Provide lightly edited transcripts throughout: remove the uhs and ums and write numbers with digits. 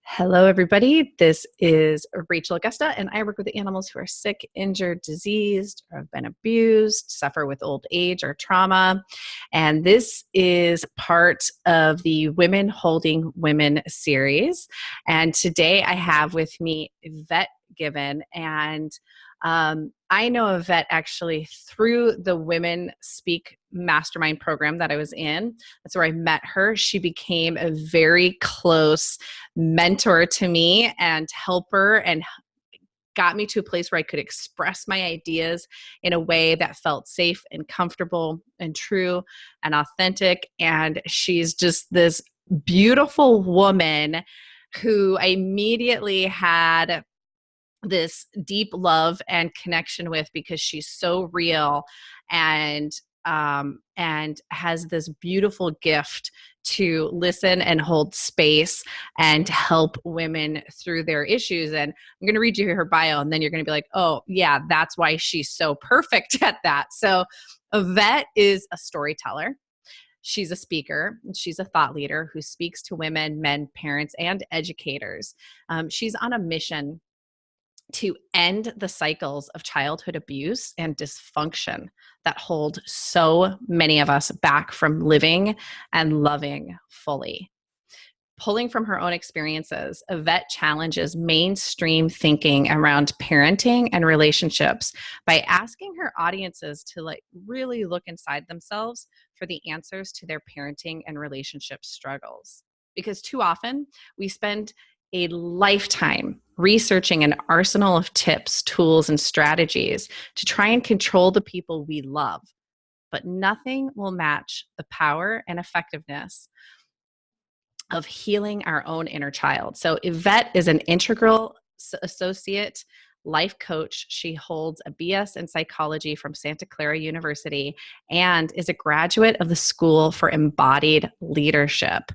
Hello, everybody. This is Rachel Augusta, and I work with animals who are sick, injured, diseased, or have been abused, suffer with old age or trauma. And this is part of the Women Holding Women series. And today I have with me Yvette Givvin. And I know Yvette actually through the Women Speak Mastermind program that I was in. That's where I met her. She became a very close mentor to me and helper, and got me to a place where I could express my ideas in a way that felt safe and comfortable and true and authentic. And she's just this beautiful woman who I immediately had this deep love and connection with, because she's so real and has this beautiful gift to listen and hold space and help women through their issues. And I'm going to read you her bio, and then you're going to be like, oh yeah, that's why she's so perfect at that. So Yvette is a storyteller. She's a speaker. She's a thought leader who speaks to women, men, parents, and educators. She's on a mission to end the cycles of childhood abuse and dysfunction that hold so many of us back from living and loving fully. Pulling from her own experiences, Yvette challenges mainstream thinking around parenting and relationships by asking her audiences to really look inside themselves for the answers to their parenting and relationship struggles. Because too often we spend a lifetime researching an arsenal of tips, tools, and strategies to try and control the people we love. But nothing will match the power and effectiveness of healing our own inner child. So Yvette is an integral associate life coach. She holds a BS in psychology from Santa Clara University and is a graduate of the School for Embodied Leadership.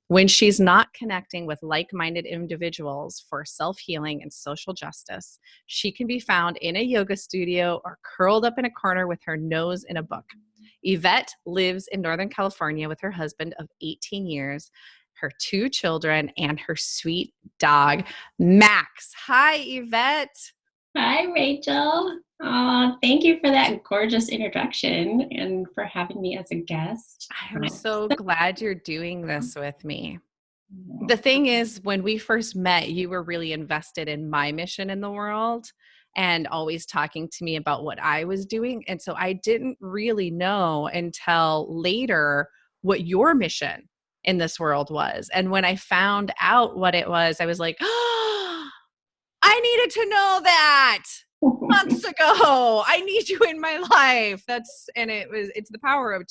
When she's not connecting with like-minded individuals for self-healing and social justice, she can be found in a yoga studio or curled up in a corner with her nose in a book. Yvette lives in Northern California with her husband of 18 years, her 2 children, and her sweet dog, Max. Hi, Yvette. Hi, Rachel. Thank you for that gorgeous introduction and for having me as a guest. I'm so glad you're doing this with me. The thing is, when we first met, you were really invested in my mission in the world and always talking to me about what I was doing. And so I didn't really know until later what your mission in this world was. And when I found out what it was, I was like, oh, I needed to know that months ago. I need you in my life. It's the power of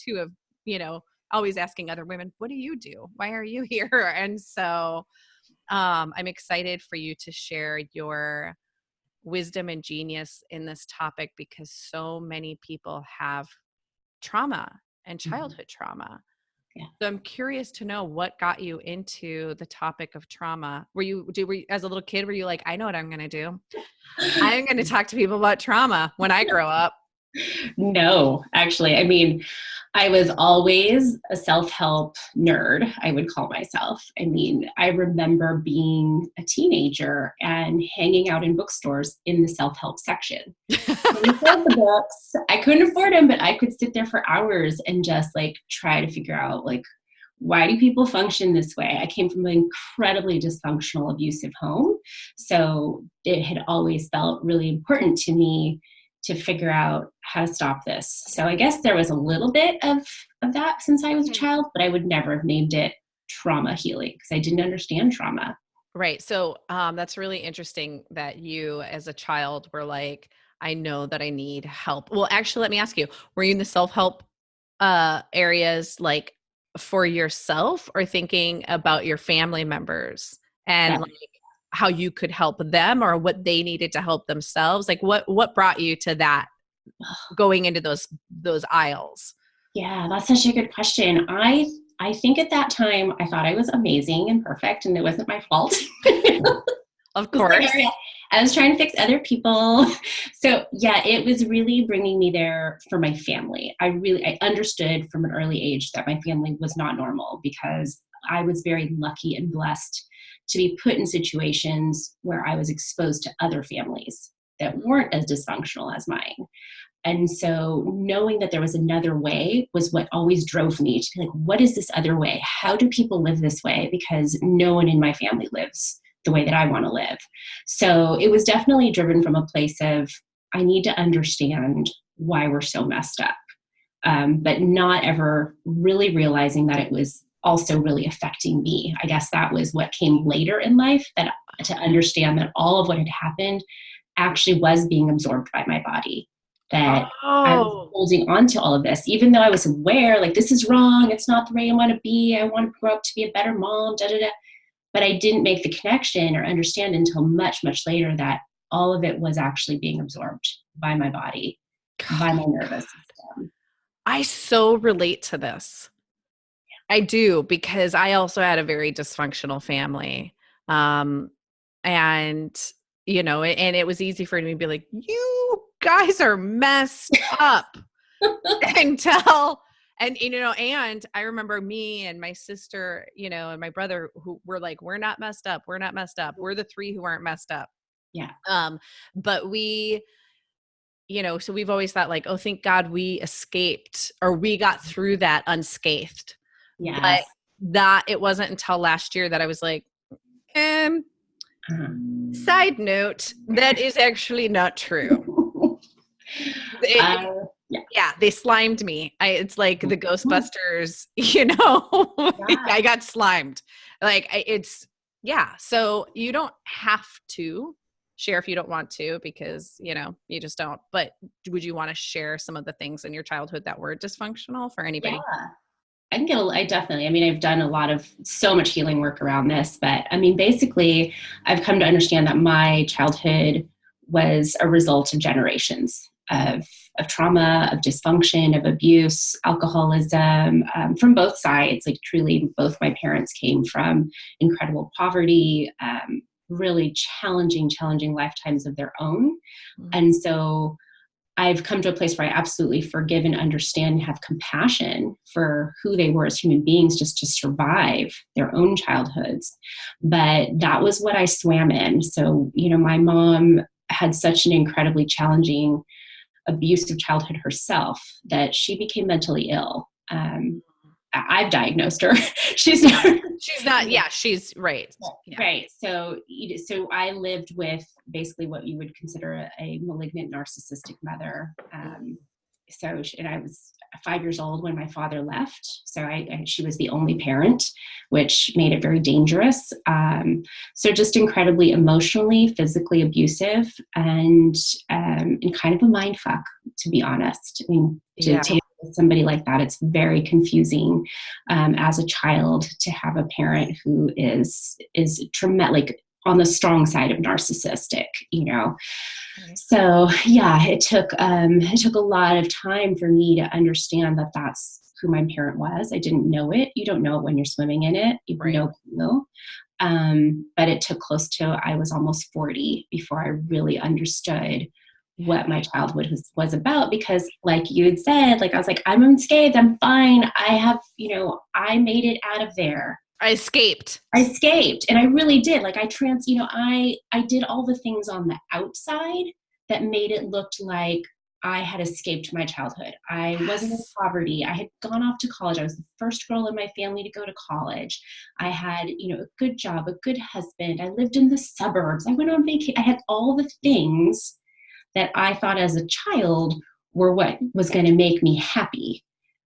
always asking other women, what do you do? Why are you here? And so I'm excited for you to share your wisdom and genius in this topic, because so many people have trauma and childhood trauma. Yeah. So I'm curious to know what got you into the topic of trauma. Were you as a little kid, were you like, I know what I'm going to do. I'm going to talk to people about trauma when I grow up? No, actually, I was always a self-help nerd, I would call myself. I remember being a teenager and hanging out in bookstores in the self-help section. The books, I couldn't afford them, but I could sit there for hours and just try to figure out why do people function this way? I came from an incredibly dysfunctional, abusive home. So it had always felt really important to me to figure out how to stop this. So I guess there was a little bit of that since I was a child, but I would never have named it trauma healing because I didn't understand trauma. Right. So that's really interesting that you as a child were like, I know that I need help. Well, actually, let me ask you, were you in the self-help areas for yourself, or thinking about your family members and how you could help them or what they needed to help themselves? What brought you to that, going into those aisles? Yeah, that's such a good question. I think at that time I thought I was amazing and perfect and it wasn't my fault. Of course. I was trying to fix other people. So yeah, it was really bringing me there for my family. I understood from an early age that my family was not normal because I was very lucky and blessed to be put in situations where I was exposed to other families that weren't as dysfunctional as mine. And so knowing that there was another way was what always drove me to be like, what is this other way? How do people live this way? Because no one in my family lives the way that I want to live. So it was definitely driven from a place of, I need to understand why we're so messed up, but not ever really realizing that it was also really affecting me. I guess that was what came later in life, that to understand that all of what had happened actually was being absorbed by my body, that I was holding on to all of this, even though I was aware, like, this is wrong. It's not the way I want to be. I want to grow up to be a better mom, da, da, da. But I didn't make the connection or understand until much, much later that all of it was actually being absorbed by my body, by my nervous system. I so relate to this. I do, because I also had a very dysfunctional family. And, you know, and it was easy for me to be like, you guys are messed up until, and, you know, and I remember me and my sister, you know, and my brother, who were like, we're not messed up. We're not messed up. We're the three who aren't messed up. Yeah. But we, you know, so we've always thought like, oh, thank God we escaped, or we got through that unscathed. Yes. But that it wasn't until last year that I was like, side note, that is actually not true. Yeah, they slimed me. It's like the Ghostbusters, you know, I got slimed. Like so you don't have to share if you don't want to, because, you know, you just don't. But would you want to share some of the things in your childhood that were dysfunctional for anybody? Yeah. I've done so much healing work around this, but I mean, basically I've come to understand that my childhood was a result of generations of trauma, of dysfunction, of abuse, alcoholism, from both sides. Like, truly, both my parents came from incredible poverty, really challenging lifetimes of their own. Mm-hmm. And so I've come to a place where I absolutely forgive and understand and have compassion for who they were as human beings, just to survive their own childhoods. But that was what I swam in. So, you know, my mom had such an incredibly challenging, abusive childhood herself that she became mentally ill. I've diagnosed her. She's not. Yeah, she's right. Yeah. Right. So I lived with basically what you would consider a malignant narcissistic mother. And I was 5 years old when my father left. So she was the only parent, which made it very dangerous. So just incredibly emotionally, physically abusive, and kind of a mind fuck, to be honest. I mean, to take somebody like that, it's very confusing as a child to have a parent who is like on the strong side of narcissistic, you know. So yeah, it took a lot of time for me to understand that that's who my parent was. I didn't know it. You don't know it when you're swimming in it. You have no clue. But it took close to, I was almost 40 before I really understood what my childhood was about, because like you had said, like, I was like, I'm unscathed, I'm fine. I have, you know, I made it out of there. I escaped. And I really did. Like, I did all the things on the outside that made it look like I had escaped my childhood. I wasn't in poverty. I had gone off to college. I was the first girl in my family to go to college. I had, you know, a good job, a good husband. I lived in the suburbs. I went on vacation. I had all the things that I thought as a child were what was going to make me happy.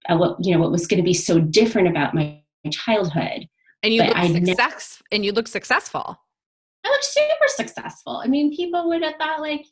What was going to be so different about my childhood. And you look successful. I looked super successful. I mean, people would have thought, like,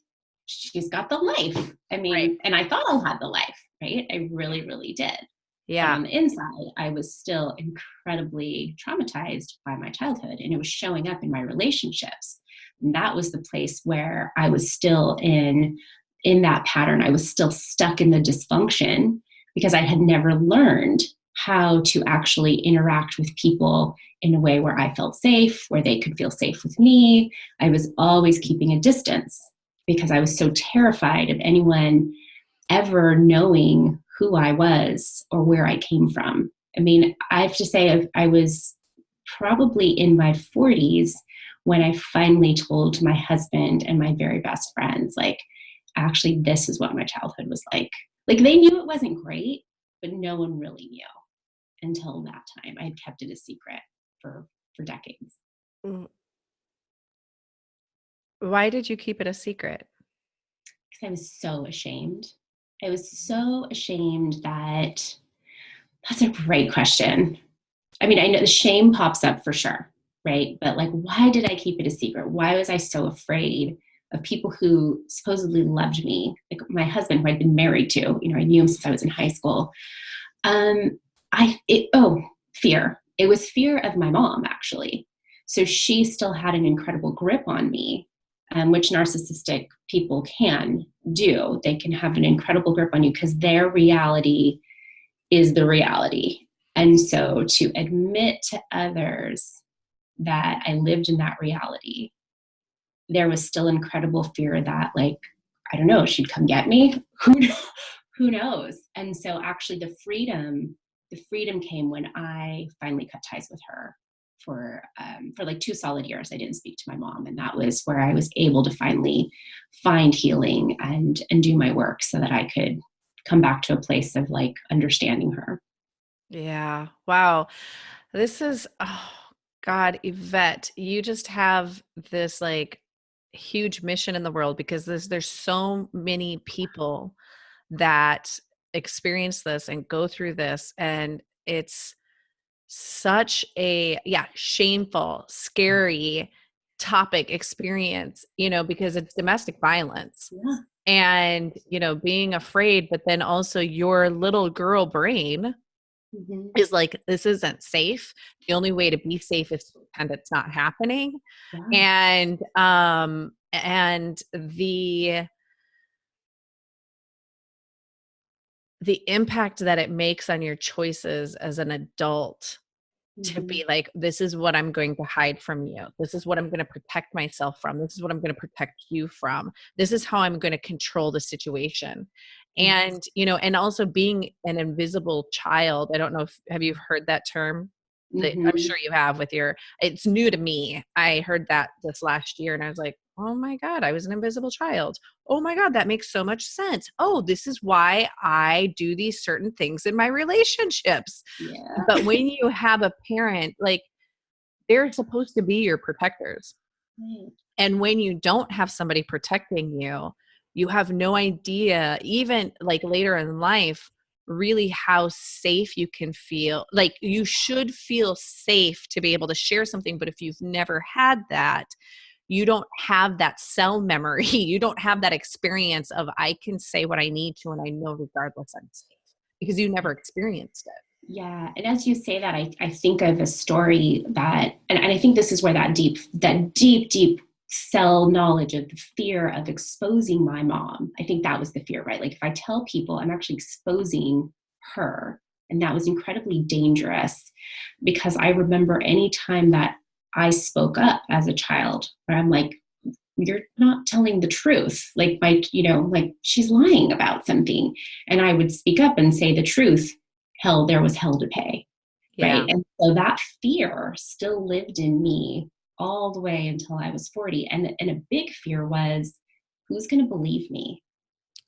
she's got the life. I mean, and I thought I had the life, right? I really, really did. Yeah. But on the inside, I was still incredibly traumatized by my childhood, and it was showing up in my relationships. And that was the place where I was still in that pattern. I was still stuck in the dysfunction because I had never learned how to actually interact with people in a way where I felt safe, where they could feel safe with me. I was always keeping a distance because I was so terrified of anyone ever knowing who I was or where I came from. I mean, I have to say I was probably in my 40s when I finally told my husband and my very best friends, like, actually, this is what my childhood was like. Like, they knew it wasn't great, but no one really knew until that time. I had kept it a secret for decades. Mm. Why did you keep it a secret? Because I was so ashamed. I was so ashamed that that's a great question. I mean, I know the shame pops up for sure, right? But like, why did I keep it a secret? Why was I so afraid of people who supposedly loved me? Like my husband, who I'd been married to, you know, I knew him since I was in high school. Fear. It was fear of my mom, actually. So she still had an incredible grip on me, which narcissistic people can do. They can have an incredible grip on you because their reality is the reality. And so to admit to others that I lived in that reality, there was still incredible fear that, like, I don't know, she'd come get me. Who knows? And so actually the freedom came when I finally cut ties with her for like 2 solid years. I didn't speak to my mom. And that was where I was able to finally find healing and do my work so that I could come back to a place of like understanding her. Yeah. Wow. This is, oh God, Yvette, you just have this like huge mission in the world because there's so many people that experience this and go through this. And it's such a, yeah, shameful, scary topic experience, because it's domestic violence Yeah. and, being afraid, but then also your little girl brain Mm-hmm. is like, this isn't safe. The only way to be safe is to pretend it's not happening. Yeah. And the impact that it makes on your choices as an adult to Mm-hmm. be like, this is what I'm going to hide from you. This is what I'm going to protect myself from. This is what I'm going to protect you from. This is how I'm going to control the situation. And, and also being an invisible child. I don't know have you heard that term? I'm Mm-hmm. sure you have it's new to me. I heard that this last year and I was like, oh my God, I was an invisible child. Oh my God, that makes so much sense. Oh, this is why I do these certain things in my relationships. Yeah. But when you have a parent, like they're supposed to be your protectors. Right. And when you don't have somebody protecting you, you have no idea, even like later in life, really how safe you can feel. Like you should feel safe to be able to share something. But if you've never had that, you don't have that cell memory. You don't have that experience of I can say what I need to and I know regardless I'm safe because you never experienced it. Yeah. And as you say that, I think of a story that, and I think this is where that deep cell knowledge of the fear of exposing my mom, I think that was the fear, right? Like if I tell people I'm actually exposing her, and that was incredibly dangerous because I remember any time that I spoke up as a child where I'm like, you're not telling the truth. Like like she's lying about something. And I would speak up and say the truth. There was hell to pay. Yeah. Right. And so that fear still lived in me all the way until I was 40. And a big fear was, who's going to believe me?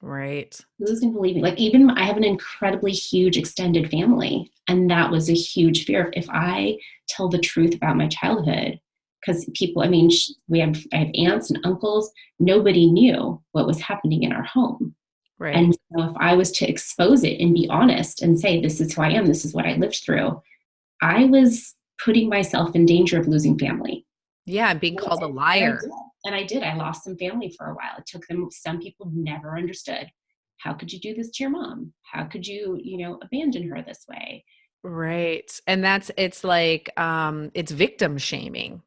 Right. Who's going to believe me? Like even I have an incredibly huge extended family. And that was a huge fear. If I tell the truth about my childhood, because people, I mean, I have aunts and uncles. Nobody knew what was happening in our home. Right. And so if I was to expose it and be honest and say, this is who I am, this is what I lived through, I was putting myself in danger of losing family. Yeah, being called a liar. And I did. I lost some family for a while. It took them, some people never understood. How could you do this to your mom? How could you, abandon her this way? Right. And it's like, it's victim shaming.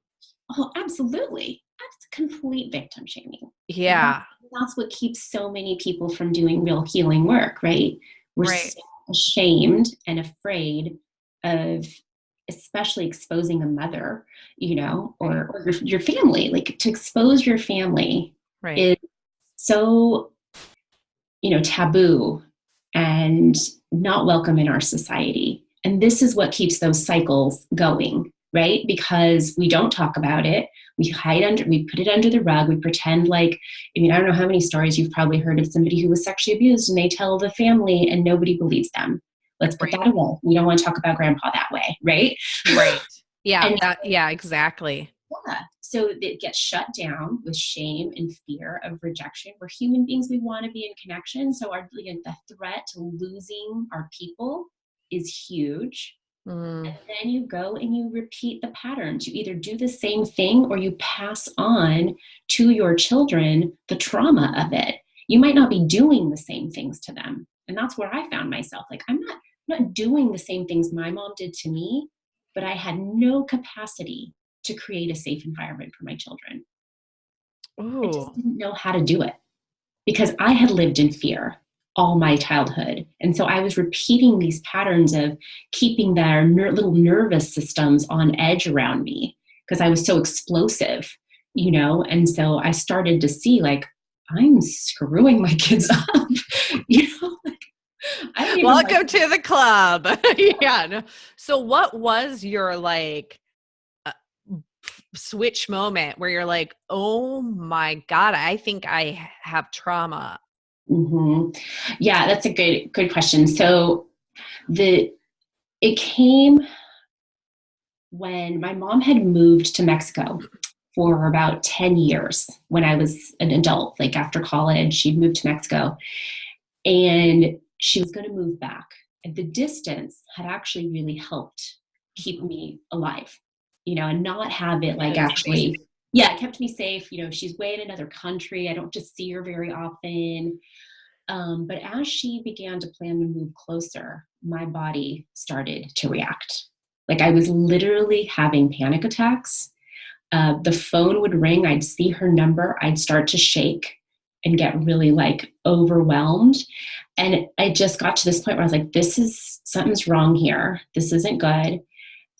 Oh, absolutely. That's complete victim shaming. Yeah. That's what keeps so many people from doing real healing work, right? We're Right. so ashamed and afraid of especially exposing a mother, or your family. Like to expose your family Right. is so, taboo and not welcome in our society. And this is what keeps those cycles going, right? Because we don't talk about it. We put it under the rug. We pretend like, I mean, I don't know how many stories you've probably heard of somebody who was sexually abused and they tell the family and nobody believes them. Let's put that away. We don't want to talk about grandpa that way, right? Right. Yeah. And Yeah, exactly. yeah. So it gets shut down with shame and fear of rejection. We're human beings. We want to be in connection. So the threat to losing our people is huge. And then you go and you repeat the patterns. You either do the same thing or you pass on to your children the trauma of it. You might not be doing the same things to them. And that's where I found myself. Like, I'm not doing the same things my mom did to me, but I had no capacity to create a safe environment for my children. Ooh. I just didn't know how to do it because I had lived in fear all my childhood. And so I was repeating these patterns of keeping their little nervous systems on edge around me because I was so explosive, and so I started to see like, I'm screwing my kids up, I don't even Welcome to the club. Yeah. No. So what was your switch moment where you're like, oh my God, I think I have trauma? Mm-hmm. Yeah, that's a good question. So it came when my mom had moved to Mexico for about 10 years when I was an adult, like after college, she'd moved to Mexico and she was going to move back. And the distance had actually really helped keep me alive, and not have it like actually, it kept me safe. She's way in another country. I don't just see her very often. But as she began to plan to move closer, my body started to react. Like I was literally having panic attacks. The phone would ring. I'd see her number. I'd start to shake and get really overwhelmed. And I just got to this point where I was like, something's wrong here. This isn't good.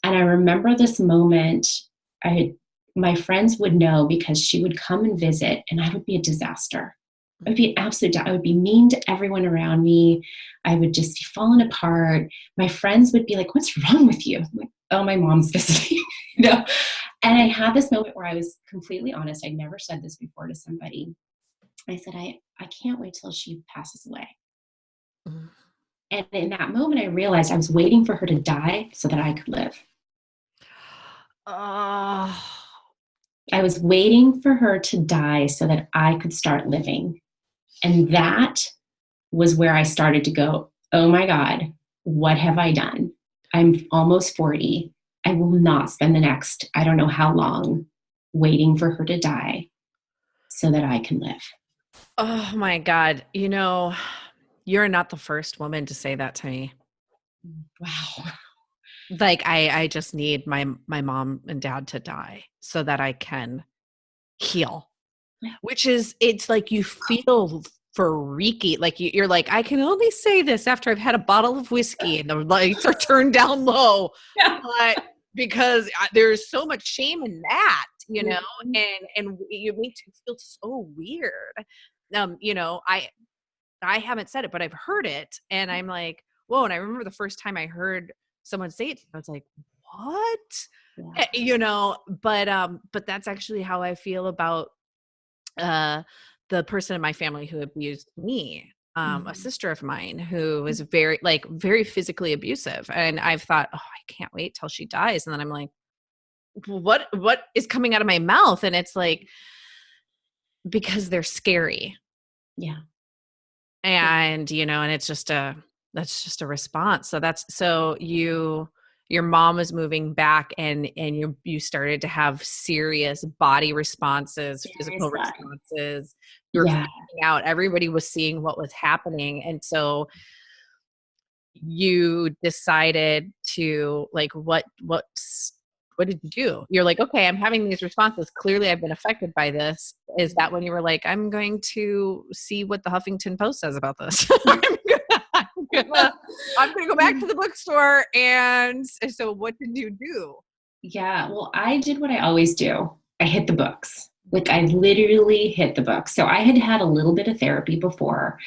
And I remember this moment, my friends would know because she would come and visit and I would be a disaster. I would be I would be mean to everyone around me. I would just be falling apart. My friends would be like, what's wrong with you? I'm like, oh, my mom's visiting. And I had this moment where I was completely honest. I'd never said this before to somebody. I said, I can't wait till she passes away. Mm-hmm. And in that moment, I realized I was waiting for her to die so that I could live. I was waiting for her to die so that I could start living. And that was where I started to go, oh my God, what have I done? I'm almost 40. I will not spend the next, I don't know how long, waiting for her to die so that I can live. Oh my God. You're not the first woman to say that to me. Wow. Like I just need my mom and dad to die so that I can heal. Which is, it's like you feel freaky. Like you're like, I can only say this after I've had a bottle of whiskey and the lights are turned down low. Yeah. But because there's so much shame in that, and you make it feel so weird. I haven't said it, but I've heard it and I'm like, whoa. And I remember the first time I heard someone say it, I was like, what? Yeah. But that's actually how I feel about the person in my family who abused me, a sister of mine who was very physically abusive. And I've thought, oh, I can't wait till she dies. And then I'm like, what is coming out of my mouth? And it's like, because they're scary. Yeah. And, and it's that's just a response. So your mom was moving back and you started to have serious body responses, physical responses. You're freaking out. Everybody was seeing what was happening. And so you decided to what did you do? You're like, okay, I'm having these responses. Clearly I've been affected by this. Is that when you were like, I'm going to see what the Huffington Post says about this? I'm gonna go back to the bookstore. And so what did you do? Yeah, well, I did what I always do. I hit the books. Like I literally hit the books. So I had a little bit of therapy before.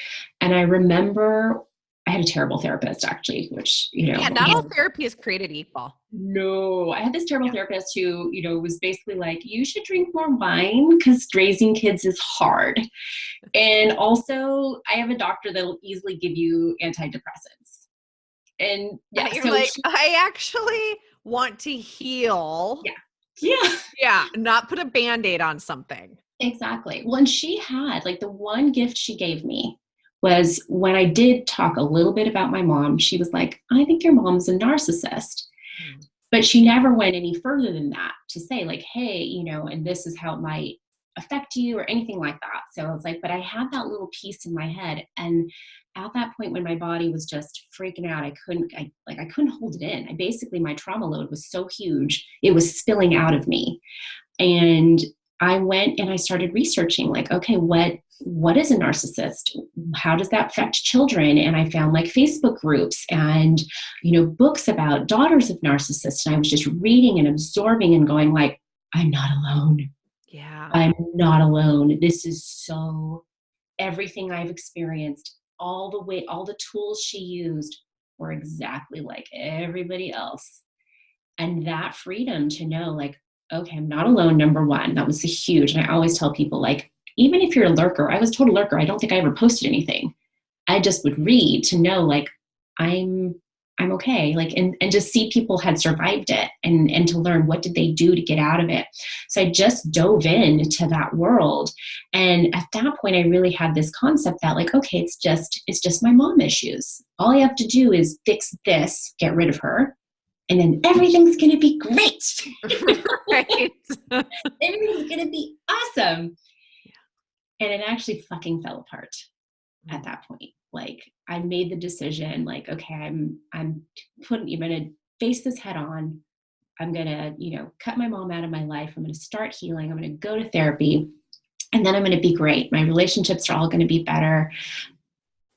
And I remember I had a terrible therapist actually, which, Yeah, not all therapy is created equal. No, I had this terrible therapist who, was basically like, you should drink more wine because raising kids is hard. And also I have a doctor that will easily give you antidepressants. And yeah, You're so like, I actually want to heal. Yeah. Not put a Band-Aid on something. Exactly. Well, and she had like the one gift she gave me was when I did talk a little bit about my mom, she was like, I think your mom's a narcissist. But she never went any further than that to say like, hey, and this is how it might affect you or anything like that. So I was like, but I had that little piece in my head. And at that point when my body was just freaking out, I couldn't hold it in. My trauma load was so huge, it was spilling out of me. And I went and I started researching like, okay, what is a narcissist? How does that affect children? And I found like Facebook groups and, books about daughters of narcissists. And I was just reading and absorbing and going like, I'm not alone. Yeah. I'm not alone. This is so everything I've experienced, all the tools she used were exactly like everybody else. And that freedom to know like, okay, I'm not alone. Number one, that was huge. And I always tell people like, even if you're a lurker, I was a total lurker. I don't think I ever posted anything. I just would read to know like, I'm okay. Like, and just see people had survived it and to learn what did they do to get out of it. So I just dove into that world. And at that point, I really had this concept that like, okay, it's just my mom issues. All I have to do is fix this, get rid of her. And then everything's going to be great. Right. Everything's going to be awesome. And it actually fucking fell apart at that point. Like I made the decision like, okay, I'm going to face this head on. I'm going to, cut my mom out of my life. I'm going to start healing. I'm going to go to therapy and then I'm going to be great. My relationships are all going to be better.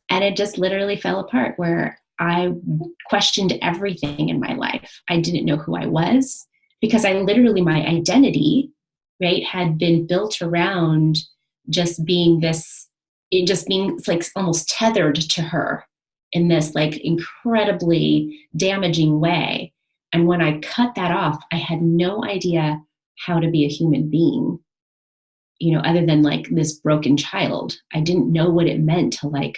And it just literally fell apart where I questioned everything in my life. I didn't know who I was because my identity, right, had been built around just being like almost tethered to her in this like incredibly damaging way. And when I cut that off, I had no idea how to be a human being, other than like this broken child. I didn't know what it meant to like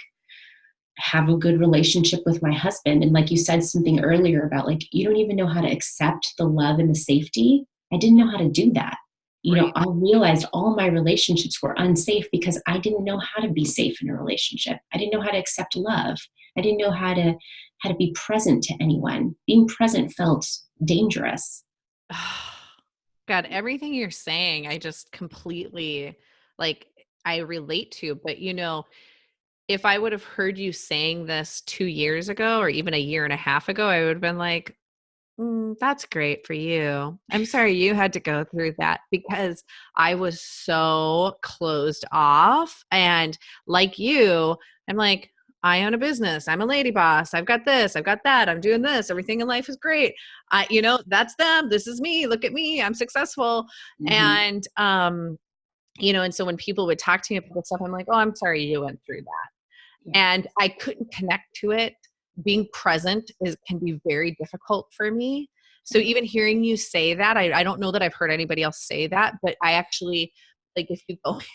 have a good relationship with my husband. And like you said something earlier about like, you don't even know how to accept the love and the safety. I didn't know how to do that. I realized all my relationships were unsafe because I didn't know how to be safe in a relationship. I didn't know how to accept love. I didn't know how to be present to anyone. Being present felt dangerous. God, everything you're saying, I just completely like, I relate to, but if I would have heard you saying this 2 years ago or even a year and a half ago, I would have been like, that's great for you. I'm sorry you had to go through that because I was so closed off. And like you, I'm like, I own a business. I'm a lady boss. I've got this. I've got that. I'm doing this. Everything in life is great. That's them. This is me. Look at me. I'm successful. Mm-hmm. And so when people would talk to me about stuff, I'm like, oh, I'm sorry you went through that. And I couldn't connect to it. Being present can be very difficult for me. So even hearing you say that, I don't know that I've heard anybody else say that, but I actually, like if you go into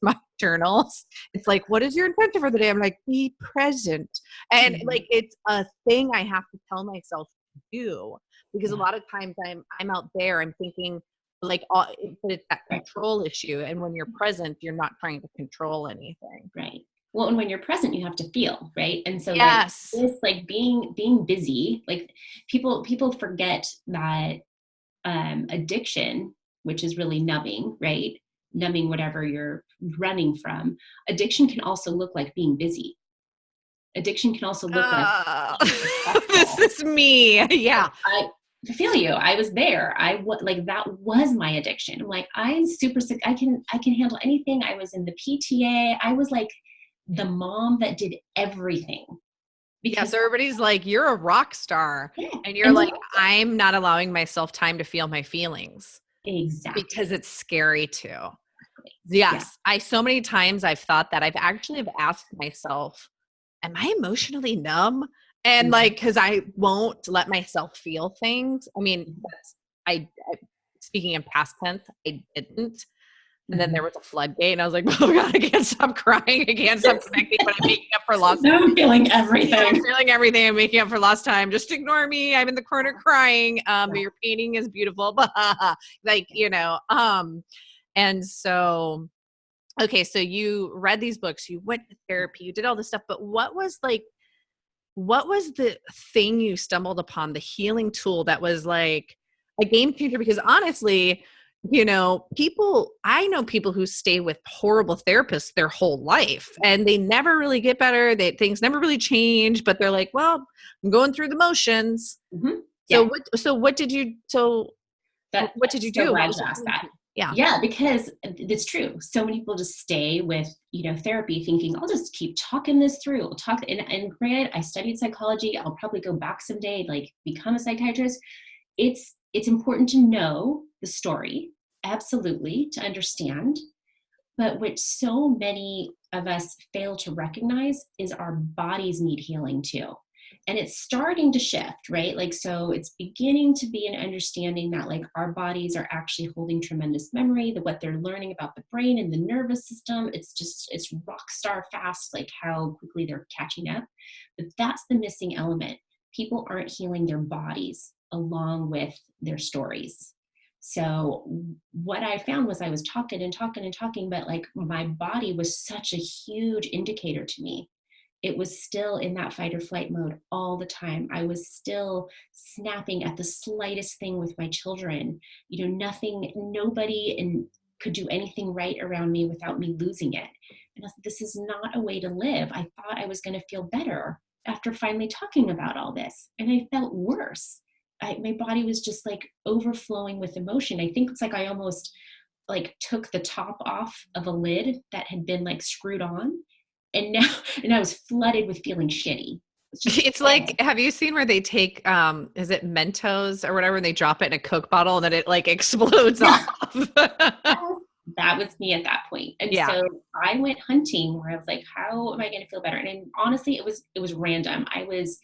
my journals, it's like, what is your intention for the day? I'm like, be present. And like, it's a thing I have to tell myself to do because a lot of times I'm out there, I'm thinking like, but it's that control issue. And when you're present, you're not trying to control anything. Right. Well, and when you're present, you have to feel, right? And so yes. like this, like being busy, like people forget that addiction, which is really numbing, right? Numbing whatever you're running from. Addiction can also look like being busy. Addiction can also look like this is me. Yeah. I feel you. I was there. That was my addiction. I'm like, I'm super sick. I can handle anything. I was in the PTA. I was like the mom that did everything. Because everybody's like, you're a rock star. Yeah. And you're like, I'm not allowing myself time to feel my feelings. Exactly. Because it's scary too. Exactly. Yes. Yeah. So many times I've thought that I've actually asked myself, am I emotionally numb? And like, cause I won't let myself feel things. I mean, I speaking in past tense, I didn't. And then there was a floodgate and I was like, oh God, I can't stop crying. I can't stop connecting, but I'm making up for lost time. Now I'm feeling everything. Yeah, I'm feeling everything. I'm making up for lost time. Just ignore me. I'm in the corner crying. Your painting is beautiful. Like, and so, okay. So you read these books, you went to therapy, you did all this stuff, but what was the thing you stumbled upon, the healing tool that was like a game changer? Because honestly, I know people who stay with horrible therapists their whole life and they never really get better. Things never really change, but they're like, well, I'm going through the motions. Mm-hmm. What did you do? So glad you asked that. Yeah, because it's true. So many people just stay with, therapy thinking, I'll just keep talking this through. I'll talk. And granted, I studied psychology. I'll probably go back someday, like become a psychiatrist. It's important to know the story. Absolutely, to understand. But what so many of us fail to recognize is our bodies need healing too. And it's starting to shift, right? Like, so it's beginning to be an understanding that like our bodies are actually holding tremendous memory, that what they're learning about the brain and the nervous system, it's rock star fast, like how quickly they're catching up. But that's the missing element. People aren't healing their bodies along with their stories. So what I found was I was talking and talking and talking, but like my body was such a huge indicator to me. It was still in that fight or flight mode all the time. I was still snapping at the slightest thing with my children. Nobody could do anything right around me without me losing it. And I was like, this is not a way to live. I thought I was going to feel better after finally talking about all this. And I felt worse. My body was just like overflowing with emotion. I think it's like I almost like took the top off of a lid that had been like screwed on. And I was flooded with feeling shitty. It's like, have you seen where they take, is it Mentos or whatever, and they drop it in a Coke bottle and then it like explodes off? That was me at that point. And so I went hunting where I was like, how am I going to feel better? And honestly, it was random. I was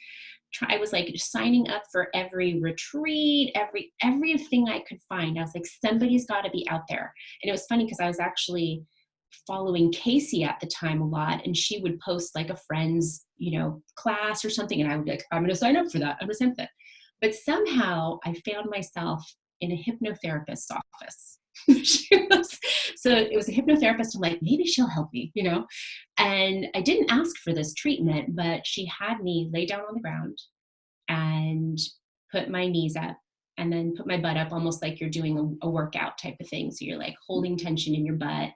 like signing up for every retreat, everything I could find. I was like, somebody's got to be out there. And it was funny because I was actually following Casey at the time a lot, and she would post like a friend's, class or something, and I would be like, I'm going to sign up for that. I'm going to sign up for that. But somehow I found myself in a hypnotherapist's office. So it was a hypnotherapist. I'm like, maybe she'll help me, And I didn't ask for this treatment, but she had me lay down on the ground and put my knees up and then put my butt up, almost like you're doing a workout type of thing. So you're like holding tension in your butt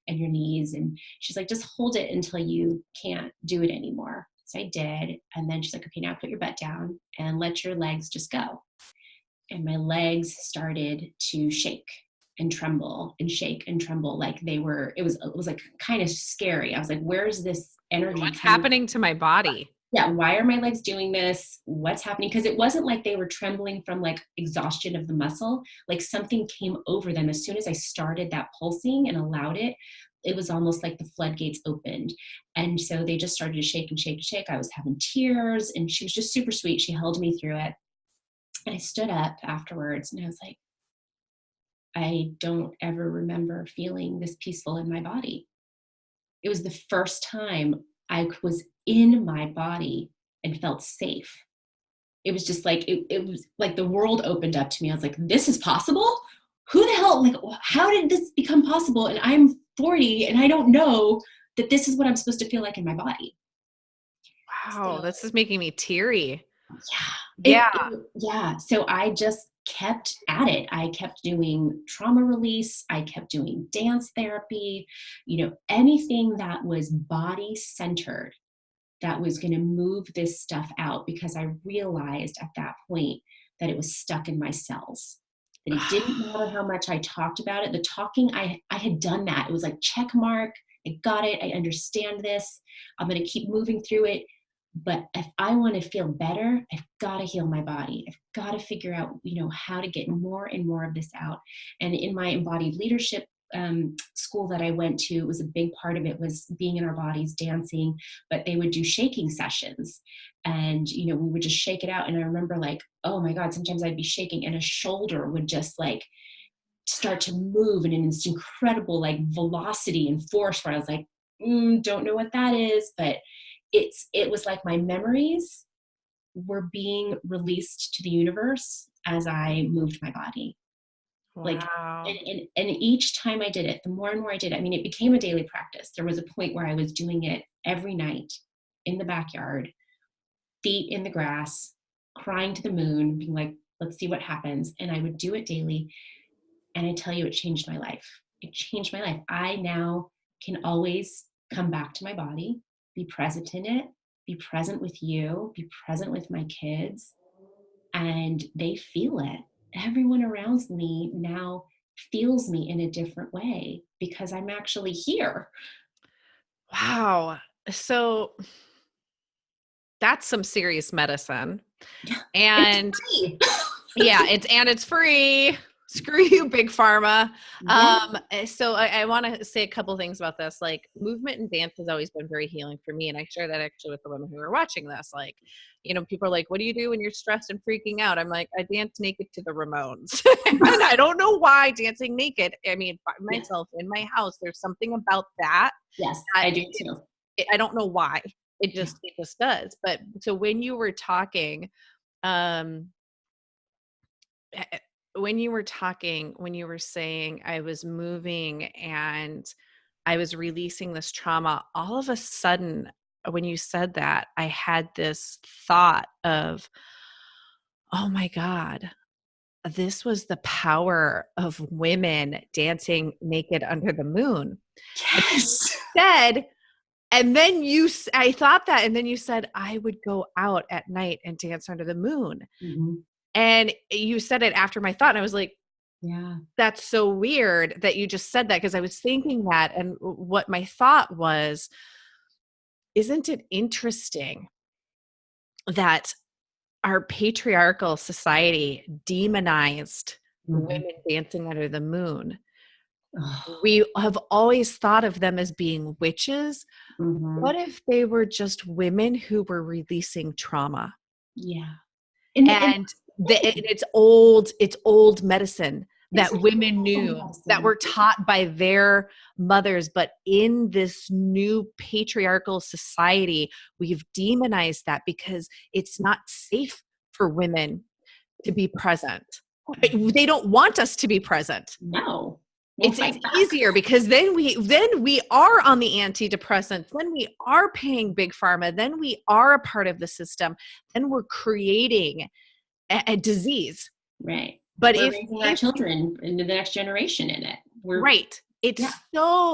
and your knees. And she's like, just hold it until you can't do it anymore. So I did. And then she's like, okay, now put your butt down and let your legs just go. And my legs started to shake and tremble and shake and tremble. Like it was like kind of scary. I was like, where's this energy? What's happening to my body? Yeah, why are my legs doing this? What's happening? Because it wasn't like they were trembling from like exhaustion of the muscle. Like something came over them as soon as I started that pulsing and allowed it. It was almost like the floodgates opened. And so they just started to shake and shake and shake. I was having tears and she was just super sweet. She held me through it. And I stood up afterwards and I was like, I don't ever remember feeling this peaceful in my body. It was the first time I was in my body and felt safe. It was just like, it was like the world opened up to me. I was like, this is possible? Who the hell, like, how did this become possible? And I'm 40 and I don't know that this is what I'm supposed to feel like in my body. Wow, this is making me teary. Yeah. So I just kept at it. I kept doing trauma release. I kept doing dance therapy, anything that was body centered, that was going to move this stuff out, because I realized at that point that it was stuck in my cells. That it didn't matter how much I talked about it. The talking, I had done that. It was like, check mark. I got it. I understand this. I'm going to keep moving through it. But if I want to feel better, I've got to heal my body. I've got to figure out, how to get more and more of this out. And in my embodied leadership school that I went to, it was a big part of it was being in our bodies, dancing, but they would do shaking sessions, and, we would just shake it out. And I remember like, oh my God, sometimes I'd be shaking and a shoulder would just like start to move in this incredible like velocity and force where I was like, don't know what that is, but it was like my memories were being released to the universe as I moved my body. Wow. Like, and each time I did it, the more and more I did it, I mean, it became a daily practice. There was a point where I was doing it every night in the backyard, feet in the grass, crying to the moon, being like, let's see what happens. And I would do it daily. And I tell you, it changed my life. It changed my life. I now can always come back to my body, be present in it, be present with you, be present with my kids, and they feel it. Everyone around me now feels me in a different way because I'm actually here. Wow. So that's some serious medicine. And it's free. Screw you, big pharma. So I want to say a couple things about this. Like, movement and dance has always been very healing for me. And I share that actually with the women who are watching this. Like, people are like, what do you do when you're stressed and freaking out? I'm like, I dance naked to the Ramones. And I don't know why dancing naked. I mean, by myself in my house, there's something about that. Yes, I do too. I don't know why. It just does. But so when you were talking, when you were saying I was moving and I was releasing this trauma, all of a sudden, when you said that, I had this thought of, oh my God, this was the power of women dancing naked under the moon. Yes. I thought that, and then you said, I would go out at night and dance under the moon. Mm-hmm. And you said it after my thought, and I was like, yeah, that's so weird that you just said that, because I was thinking that, and what my thought was, isn't it interesting that our patriarchal society demonized women dancing under the moon? We have always thought of them as being witches. What if they were just women who were releasing trauma? Yeah. It's old medicine that women knew, that were taught by their mothers. But in this new patriarchal society, we've demonized that because it's not safe for women to be present. They don't want us to be present. No. It's easier because then we are on the antidepressants, then we are paying big pharma, then we are a part of the system, then we're creating a disease. Right. But we're raising our children into the next generation in it.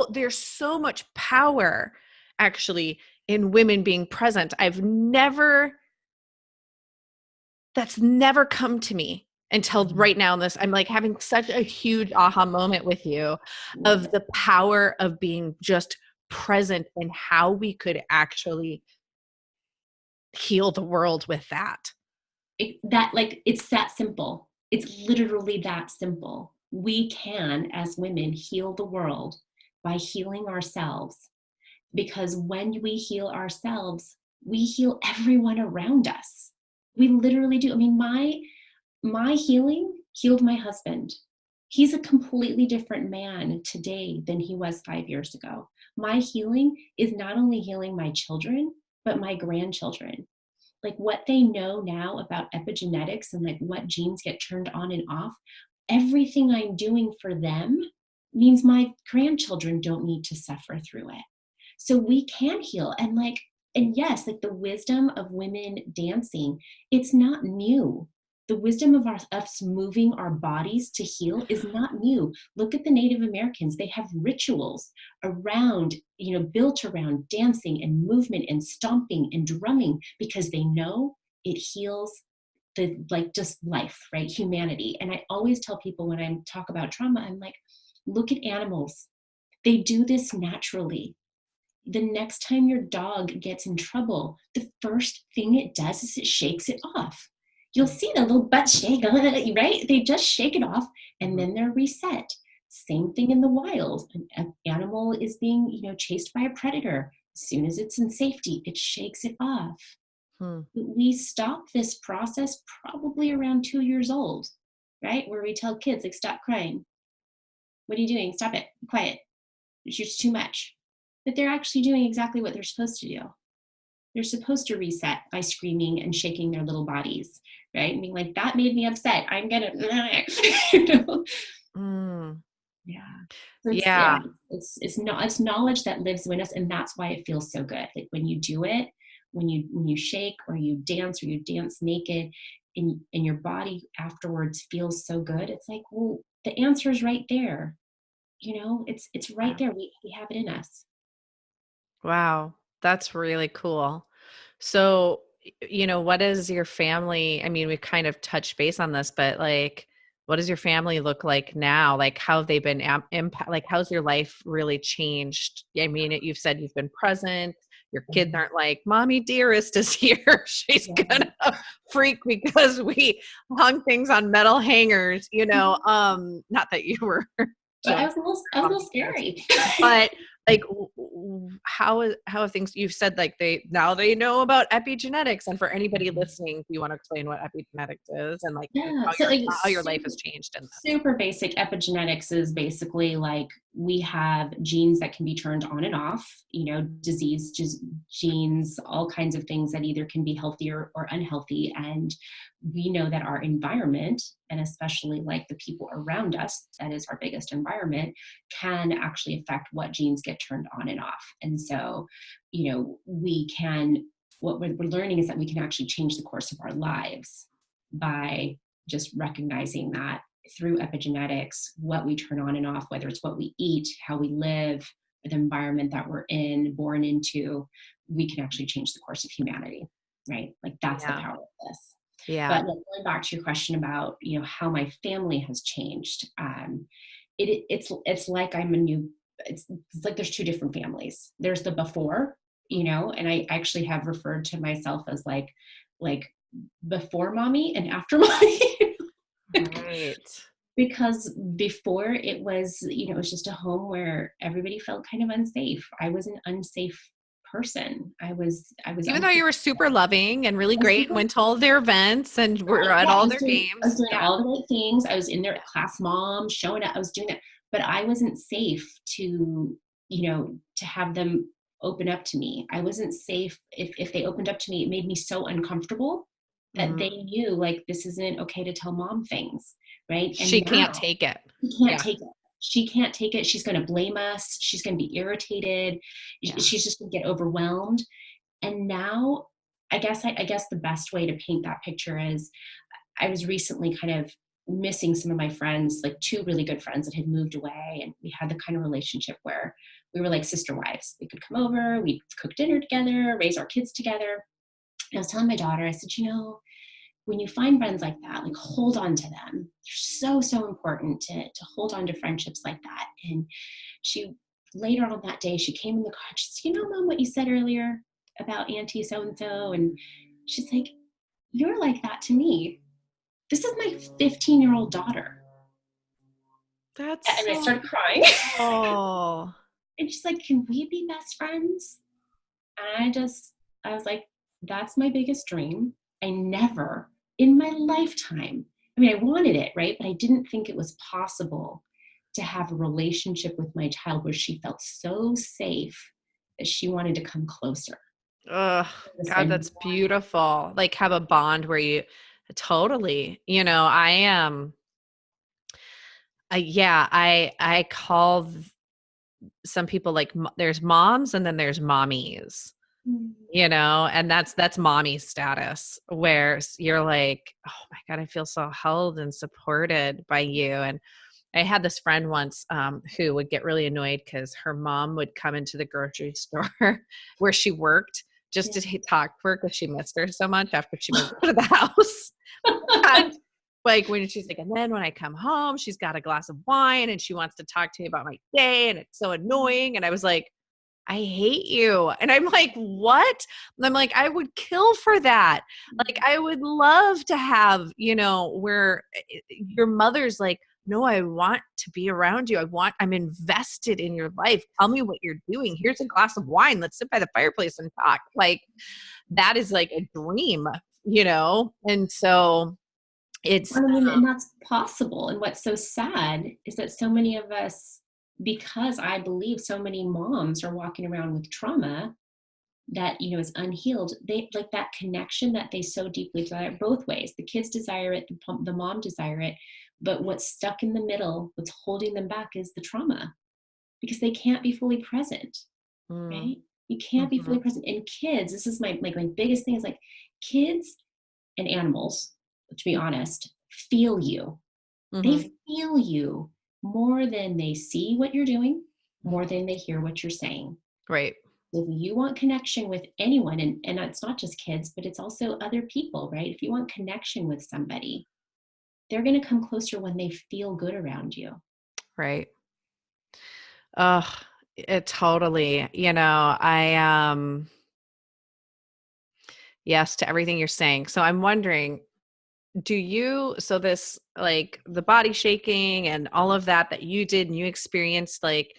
There's so much power actually in women being present. That's never come to me until right now in this. I'm like having such a huge aha moment with you of the power of being just present and how we could actually heal the world with that. It's that simple. It's literally that simple. We can, as women, heal the world by healing ourselves. Because when we heal ourselves, we heal everyone around us. We literally do. I mean, my healing healed my husband. He's a completely different man today than he was 5 years ago. My healing is not only healing my children, but my grandchildren. Like what they know now about epigenetics and like what genes get turned on and off, everything I'm doing for them means my grandchildren don't need to suffer through it. So we can heal. And yes, like the wisdom of women dancing, it's not new. The wisdom of us moving our bodies to heal is not new. Look at the Native Americans. They have rituals around, built around dancing and movement and stomping and drumming because they know it heals just life, right? Humanity. And I always tell people when I talk about trauma, I'm like, look at animals. They do this naturally. The next time your dog gets in trouble, the first thing it does is it shakes it off. You'll see the little butt shake, right? They just shake it off and then they're reset. Same thing in the wild. An animal is being, chased by a predator. As soon as it's in safety, it shakes it off. Hmm. We stop this process probably around 2 years old, right? Where we tell kids, like, stop crying. What are you doing? Stop it. Be quiet. It's just too much. But they're actually doing exactly what they're supposed to do. They're supposed to reset by screaming and shaking their little bodies, right? I mean, like, that made me upset. I'm gonna, you know? Mm. Yeah. So Yeah. it's knowledge that lives within us, and that's why it feels so good. Like when you do it, when you shake or you dance naked, and your body afterwards feels so good. It's like, well, the answer is right there. It's right there. We have it in us. Wow. That's really cool. So, what is your family? I mean, we kind of touched base on this, but like, what does your family look like now? Like, how have they been impact? Like, how's your life really changed? I mean, you've said you've been present. Your kids aren't like, "Mommy dearest is here. She's gonna freak because we hung things on metal hangers." Not that you were But I showing was a little scary. but like how have things, you've said like they know about epigenetics, and for anybody listening, do you want to explain what epigenetics is and like Yeah. how So like your life has changed in this? super basic epigenetics is basically like we have genes that can be turned on and off, disease genes, all kinds of things that either can be healthy or unhealthy. And we know that our environment, and especially like the people around us, that is our biggest environment, can actually affect what genes get turned on and off. And so, what we're learning is that we can actually change the course of our lives by just recognizing that through epigenetics, what we turn on and off, whether it's what we eat, how we live, the environment that we're born into, we can actually change the course of humanity, right? Like that's the power of this. Yeah. But going back to your question about, how my family has changed, it's like it's like there's two different families. There's the before, and I actually have referred to myself as like before mommy and after mommy. Right. Because before it was, it was just a home where everybody felt kind of unsafe. I was an unsafe person. I was Even though you were super loving and really I was great and super, went to all their events and were right, at yeah, all I was their doing, I was games. doing Yeah. all the right things. I was in there, class mom, showing up. I was doing that, but I wasn't safe to have them open up to me. I wasn't safe. If they opened up to me, it made me so uncomfortable that Mhm. they knew, like, this isn't okay to tell mom things, right? She And can't now take it. she can't Yeah. take it. She can't take it. She's going to blame us. She's going to be irritated. Yeah. She's just going to get overwhelmed. And now, I guess the best way to paint that picture is, I was recently kind of missing some of my friends, like two really good friends that had moved away, and we had the kind of relationship where we were like sister wives. They could come over, we'd cook dinner together, raise our kids together. And I was telling my daughter, I said, when you find friends like that, like, hold on to them. They're so, so important to hold on to friendships like that. And she, later on that day, she came in the car and she said, Mom, what you said earlier about Auntie so-and-so? And she's like, you're like that to me. This is my 15-year-old daughter. That's And I so started crying. cool. And she's like, can we be best friends? And I was like, that's my biggest dream. I never in my lifetime, I mean, I wanted it, right? But I didn't think it was possible to have a relationship with my child where she felt so safe that she wanted to come closer. Ugh, Just God, like, that's beautiful. Like have a bond where you totally, I am, yeah, I call some people like there's moms and then there's mommies, and that's mommy status where you're like, oh my God, I feel so held and supported by you. And I had this friend once who would get really annoyed because her mom would come into the grocery store where she worked just to talk to her because she missed her so much after she moved to the house. And like when she's like, and then when I come home, she's got a glass of wine and she wants to talk to me about my day and it's so annoying. And I was like, I hate you. And I'm like, what? And I'm like, I would kill for that. Like, I would love to have, where your mother's like, no, I want to be around you. I'm invested in your life. Tell me what you're doing. Here's a glass of wine. Let's sit by the fireplace and talk. Like, that is like a dream, And so it's, Well, I mean, and that's possible. And what's so sad is that so many of us, because I believe so many moms are walking around with trauma that, is unhealed, they like that connection that they so deeply desire both ways. The kids desire it, the mom desire it, but what's stuck in the middle, what's holding them back is the trauma, because they can't be fully present, right? You can't be fully present. And kids, this is my biggest thing is like kids and animals, to be honest, feel you. They feel you more than they see what you're doing, more than they hear what you're saying. Right. If you want connection with anyone, and it's not just kids, but it's also other people, right? If you want connection with somebody, they're going to come closer when they feel good around you. Right. Oh, it totally, yes, to everything you're saying. So I'm wondering, so this, like the body shaking and all of that you did and you experienced, like,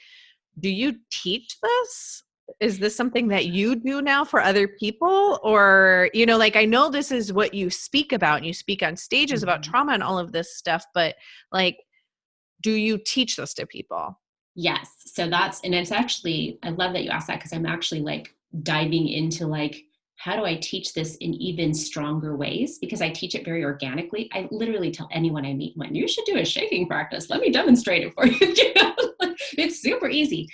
do you teach this? Is this something that you do now for other people? Or, like, I know this is what you speak about, and you speak on stages about trauma and all of this stuff, but like, do you teach this to people? Yes. So it's actually, I love that you asked that, because I'm actually like diving into like, how do I teach this in even stronger ways? Because I teach it very organically. I literally tell anyone I meet, when you should do a shaking practice, let me demonstrate it for you. It's super easy.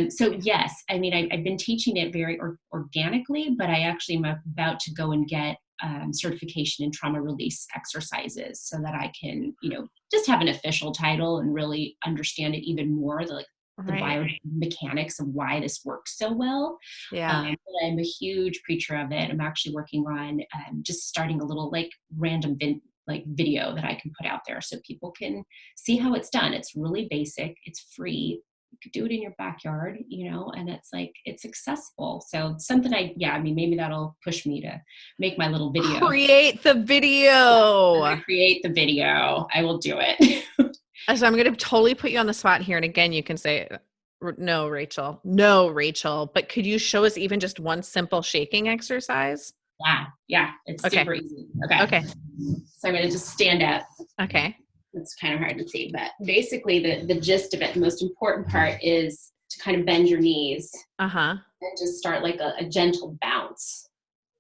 So yes, I mean, I've been teaching it very organically, but I actually am about to go and get certification in trauma release exercises so that I can, just have an official title and really understand it even more, the biomechanics of why this works so well. Yeah. I'm a huge preacher of it. I'm actually working on just starting a little like random video that I can put out there so people can see how it's done. It's really basic. It's free. You could do it in your backyard, and it's accessible. So something maybe that'll push me to make my little video. Create the video. Create the video. I will do it. So I'm going to totally put you on the spot here. And again, you can say, no, Rachel, but could you show us even just one simple shaking exercise? Yeah. It's okay. Super easy. Okay. So I'm going to just stand up. Okay. It's kind of hard to see, but basically the gist of it, the most important part is to kind of bend your knees and just start like a gentle bounce.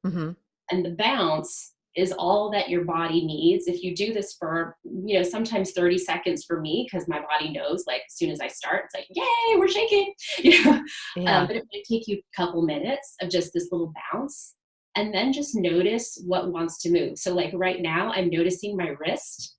And the bounce is all that your body needs. If you do this for, sometimes 30 seconds for me, because my body knows, like, as soon as I start, it's like, yay, we're shaking. But it might take you a couple minutes of just this little bounce, and then just notice what wants to move. So like right now, I'm noticing my wrist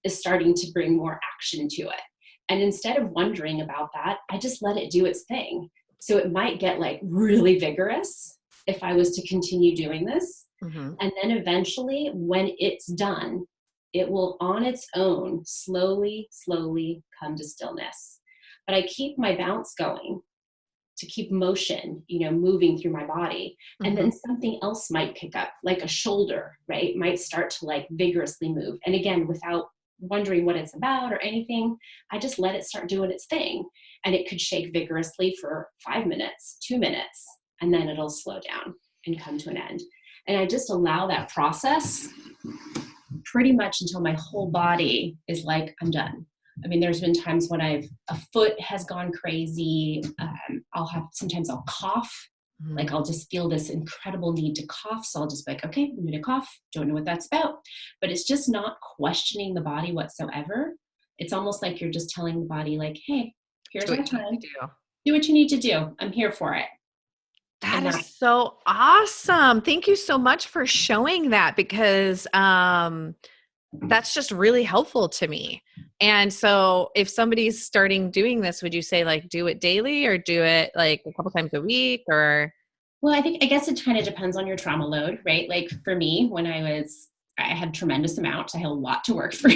is starting to bring more action to it. And instead of wondering about that, I just let it do its thing. So it might get like really vigorous if I was to continue doing this. And then eventually, when it's done, it will on its own slowly come to stillness. But I keep my bounce going to keep motion, moving through my body. And then something else might pick up, like a shoulder, right? Might start to like vigorously move. And again, without wondering what it's about or anything, I just let it start doing its thing. And it could shake vigorously for 5 minutes, 2 minutes, and then it'll slow down and come to an end. And I just allow that process pretty much until my whole body is like, I'm done. I mean, there's been times when a foot has gone crazy. Sometimes I'll cough. Like I'll just feel this incredible need to cough. So I'll just be like, okay, I'm going to cough. Don't know what that's about. But it's just not questioning the body whatsoever. It's almost like you're just telling the body like, hey, here's our time. Do what you need to do. I'm here for it. That is so awesome. Thank you so much for showing that, because that's just really helpful to me. And so if somebody's starting doing this, would you say like do it daily or do it like a couple times a week or? Well, I guess it kind of depends on your trauma load, right? Like for me, when I had tremendous amounts, I had a lot to work through.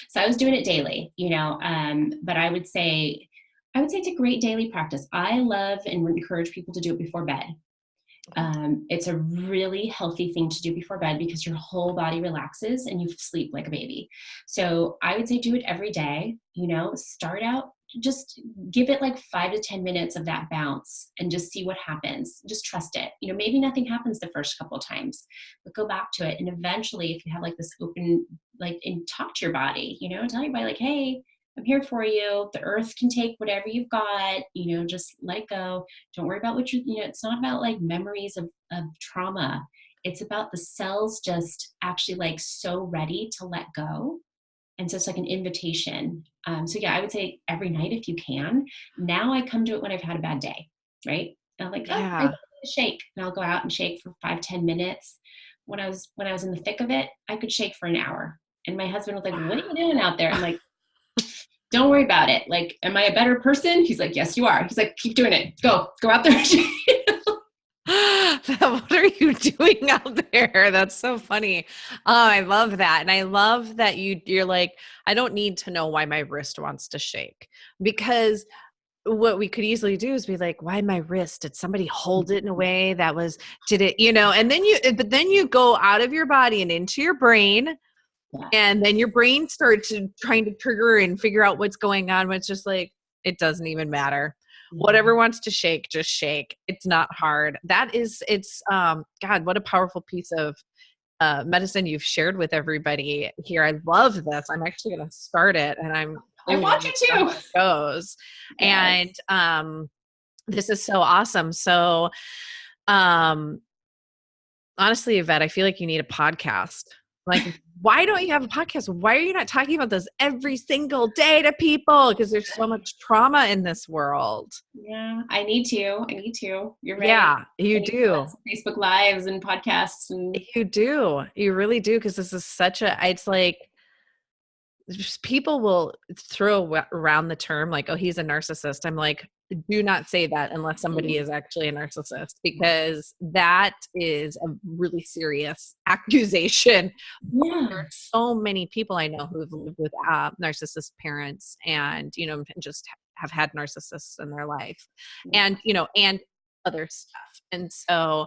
So I was doing it daily, but I would say it's a great daily practice. I love and would encourage people to do it before bed. It's a really healthy thing to do before bed because your whole body relaxes and you sleep like a baby. So I would say do it every day. Start out, just give it like 5 to 10 minutes of that bounce and just see what happens. Just trust it. Maybe nothing happens the first couple of times, but go back to it. And eventually, if you have like this open, like, and talk to your body, tell your body like, hey, I'm here for you. The earth can take whatever you've got, just let go. Don't worry about what it's not about like memories of trauma. It's about the cells just actually like so ready to let go. And so it's like an invitation. So yeah, I would say every night if you can. Now I come to it when I've had a bad day, right? And I'm like, I Yeah. need to shake. And I'll go out and shake for 5-10 minutes. When I was in the thick of it, I could shake for an hour. And my husband was like, what are you doing out there? I'm like, don't worry about it. Like, am I a better person? He's like, yes, you are. He's like, keep doing it. Go out there. What are you doing out there? That's so funny. Oh, I love that. And I love that you're like, I don't need to know why my wrist wants to shake, because what we could easily do is be like, why my wrist? Did somebody hold it in a way that did it, and but then you go out of your body and into your brain. Yeah. And then your brain starts trying to trigger and figure out what's going on. But it's just like, it doesn't even matter. Whatever wants to shake, just shake. It's not hard. God, what a powerful piece of medicine you've shared with everybody here. I love this. I'm actually going to start it, and I want you to. How it goes. Yes. And this is so awesome. So, honestly, Yvette, I feel like you need a podcast. Like, why don't you have a podcast? Why are you not talking about this every single day to people? Because there's so much trauma in this world. Yeah, I need to. You're right. Yeah, you do. Facebook Lives and podcasts. And you do. You really do. Because this is it's like, just people will throw around the term like, oh, he's a narcissist. I'm like, do not say that unless somebody is actually a narcissist, because that is a really serious accusation. yeah. There are so many people I know who've lived with narcissist parents and, just have had narcissists in their life, and, and other stuff. And so,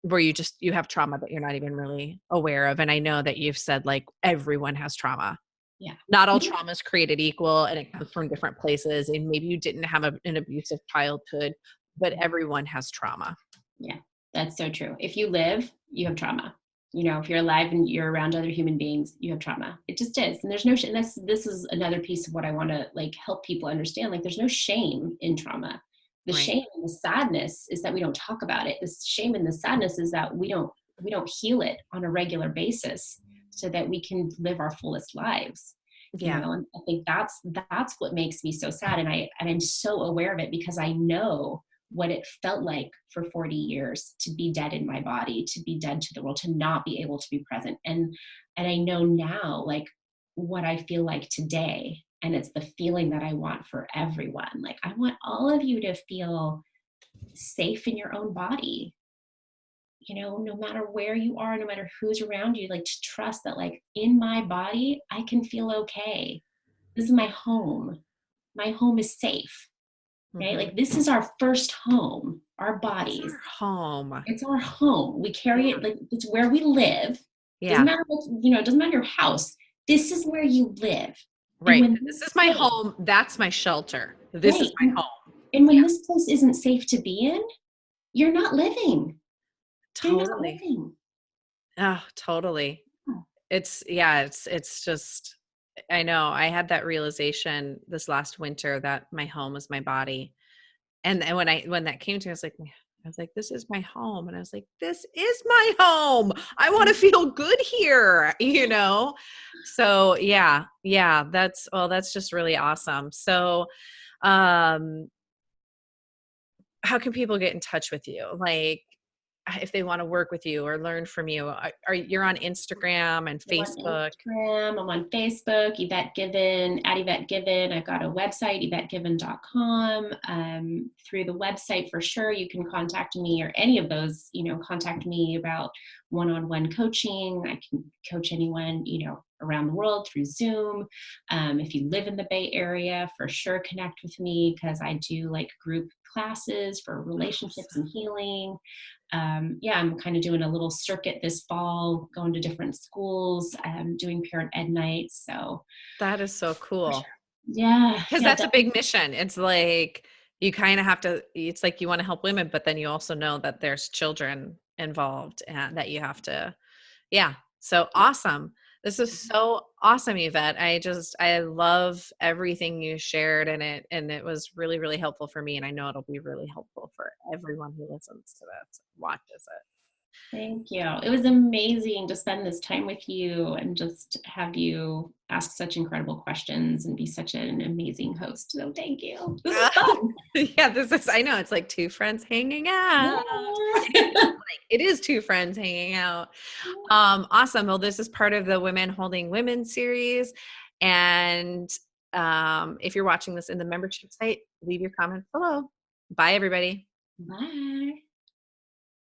where you have trauma that you're not even really aware of. And I know that you've said like everyone has trauma. Yeah. Not all trauma is created equal, and it comes from different places. And maybe you didn't have an abusive childhood, but everyone has trauma. Yeah, that's so true. If you live, you have trauma. If you're alive and you're around other human beings, you have trauma. It just is. And there's no shame. This is another piece of what I want to like help people understand. Like, there's no shame in trauma. The Right. shame and the sadness is that we don't talk about it. The shame and the sadness is that we don't heal it on a regular basis so that we can live our fullest lives. Yeah. And I think that's what makes me so sad. And I'm so aware of it because I know what it felt like for 40 years to be dead in my body, to be dead to the world, to not be able to be present. And I know now, like, what I feel like today. And it's the feeling that I want for everyone. Like, I want all of you to feel safe in your own body. No matter where you are, no matter who's around you, like, to trust that, like, in my body, I can feel okay. This is my home. My home is safe, right? Mm-hmm. Like, this is our first home, our bodies. It's our home. It's our home. We carry it, like, it's where we live. Yeah. Doesn't matter what, it doesn't matter your house. This is where you live. Right. This is my home. That's my shelter. This is my home. And when this place isn't safe to be in, you're not living. Totally. You're not living. Oh, totally. It's just, I know I had that realization this last winter that my home is my body. And when that came to me, I was like, this is my home. And I was like, this is my home. I want to feel good here, So yeah, that's just really awesome. So, how can people get in touch with you? Like, if they want to work with you or learn from you, you're on Instagram and Facebook? I'm on Facebook, Yvette Givvin, at Yvette Givvin. I've got a website, YvetteGivvin.com. Through the website, for sure, you can contact me, or any of those, contact me about one-on-one coaching. I can coach anyone, around the world through Zoom. If you live in the Bay Area, for sure connect with me, because I do like group classes for relationships and healing. Yeah, I'm kind of doing a little circuit this fall, going to different schools, doing parent ed nights. So That is so cool. yeah, Because yeah, that's a big mission. It's like you kind of have to, it's like you want to help women, but then you also know that there's children involved and that you have to, yeah. So awesome. This is so awesome, Yvette. I love everything you shared in it. And it was really, really helpful for me. And I know it'll be really helpful for everyone who listens to this, watches it. Thank you. It was amazing to spend this time with you and just have you ask such incredible questions and be such an amazing host. So thank you. This is fun. Yeah, I know, it's like two friends hanging out. Yeah. It is two friends hanging out. Awesome. Well, this is part of the Women Holding Women series. And if you're watching this in the membership site, leave your comments below. Bye, everybody. Bye.